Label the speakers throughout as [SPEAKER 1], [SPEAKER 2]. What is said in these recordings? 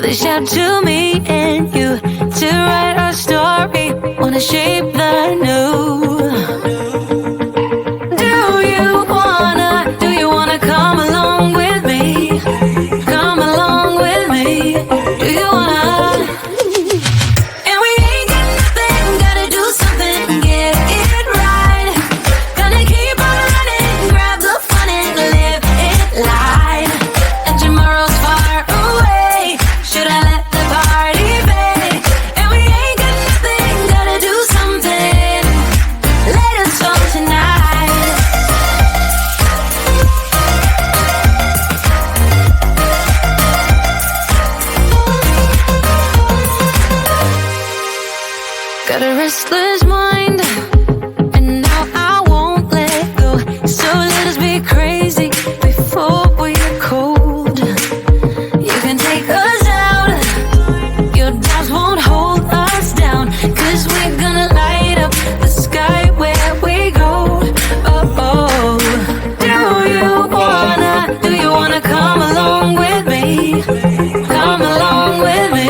[SPEAKER 1] they shout to me and you to write our story, wanna shape the new. Do you wanna come along with me? Come along with me. Do you wanna? And we ain't got nothing, gotta do something, get it right. Gonna keep on running, grab the fun and live it live. And tomorrow's far away, should I let the party fade? And we ain't got nothing, gotta do something, let us go tonight. Got a restless mind, and now I won't let go. So let us be crazy before we're cold. You can take us out, your doubts won't hold us down, 'cause we're gonna light up the sky where we go. Oh, oh. Do you wanna come along with me? Come along with me.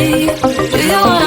[SPEAKER 1] Do you wanna?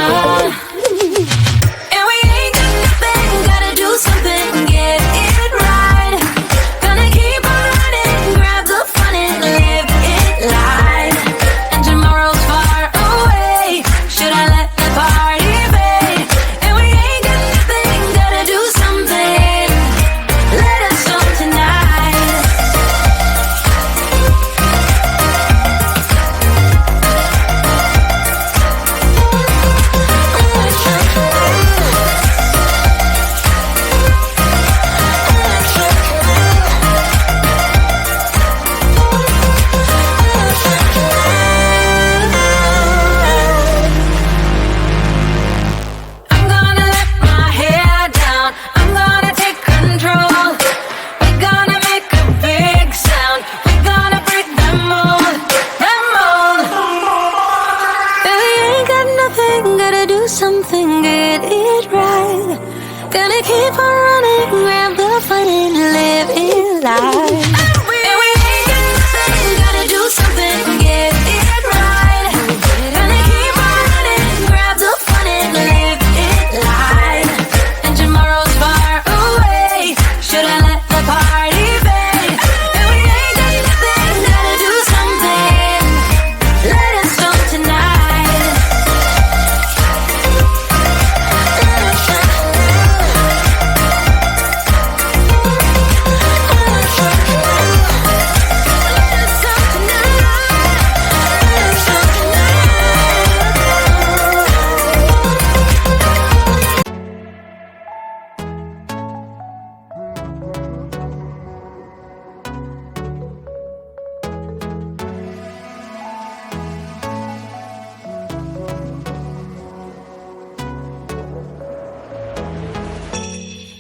[SPEAKER 1] Something, get it right. Gonna keep on running, grab the fun and live it live. And we ain't got nothing, gotta do something, get it right. Gonna keep on running, grab the fun and live it live. And tomorrow's far away, should I let the party fade? And we ain't got nothing, gotta do something, let us go tonight.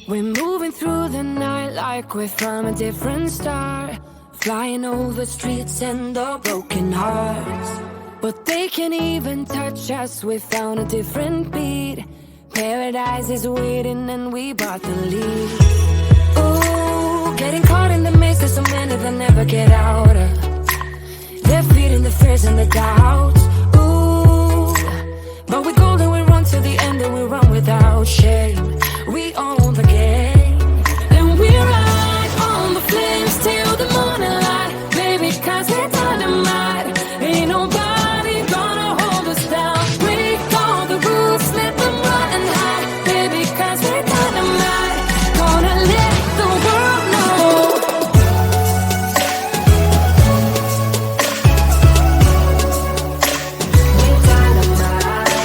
[SPEAKER 2] We're moving through the night like we're from a different star, flying over streets and our broken hearts. But they can't even touch us, we found a different beat. Paradise is waiting and we bought the lead. Ooh, getting caught in the maze, there's so many that never get out of. They're feeding the fears and the doubts. Ooh, but we're golden, we run to the end and we run without shame. We own the game, and we ride on the flames till the morning light, baby, 'cause we're dynamite. Ain't nobody gonna hold us down. Break all the rules, let them run and hide, baby, 'cause we're dynamite. Gonna let the world know. We're dynamite.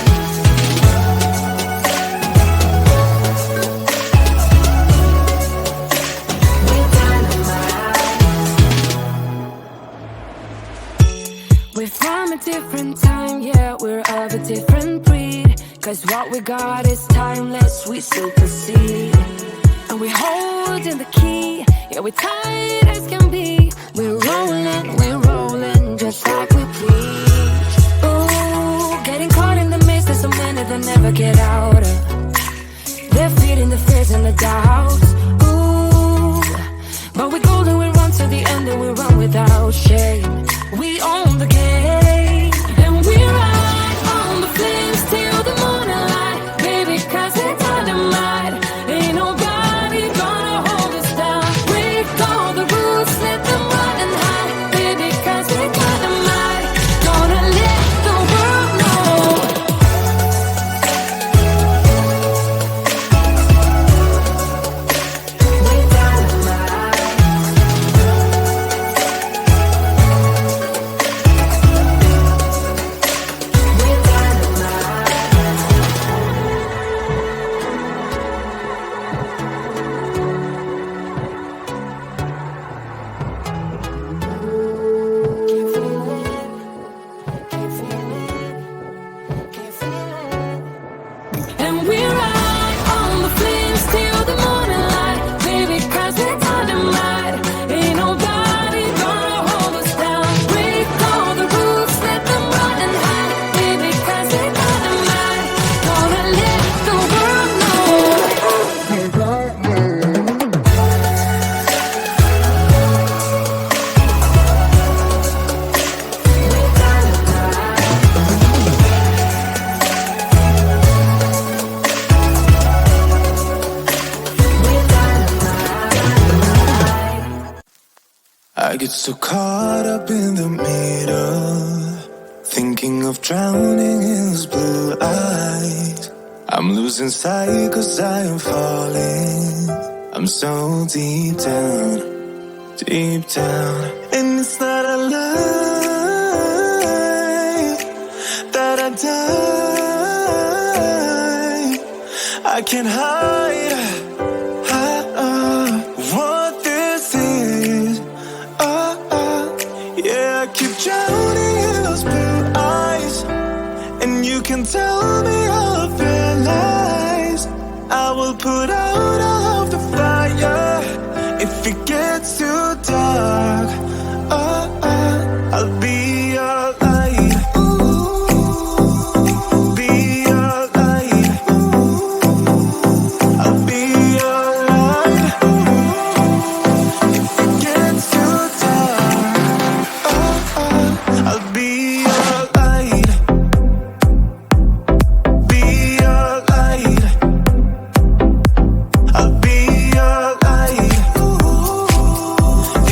[SPEAKER 2] We're from a different time, yeah, we're of a different breed. 'Cause what we got is timeless, we still proceed. And we're holding the key, yeah, we're tight as can be. We're rolling, just like we preach. Ooh, getting caught in the maze, there's so many that never get out of. They're feeding the fears and the doubts. Ooh, but we're golden, we run to the end and we run without shame. We own the game, and we ride
[SPEAKER 3] I get so caught up in the middle, thinking of drowning in those blue eyes. I'm losing sight 'cause I am falling. I'm so deep down, and it's not a lie that I die. I can't hide what this is. Yeah, I keep drowning in those blue eyes, and you can tell me all of your lies. I will put out all of the fire if it gets too dark. I'll be your light. Be your light. I'll be your light. If it gets too dark, I'll be your light. Be your light. I'll be your light.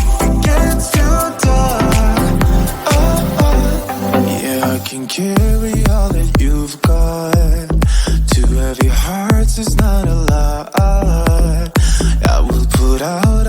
[SPEAKER 3] If it gets too dark, yeah, I can carry all that you've got. Two heavy hearts is not a lot. I will put out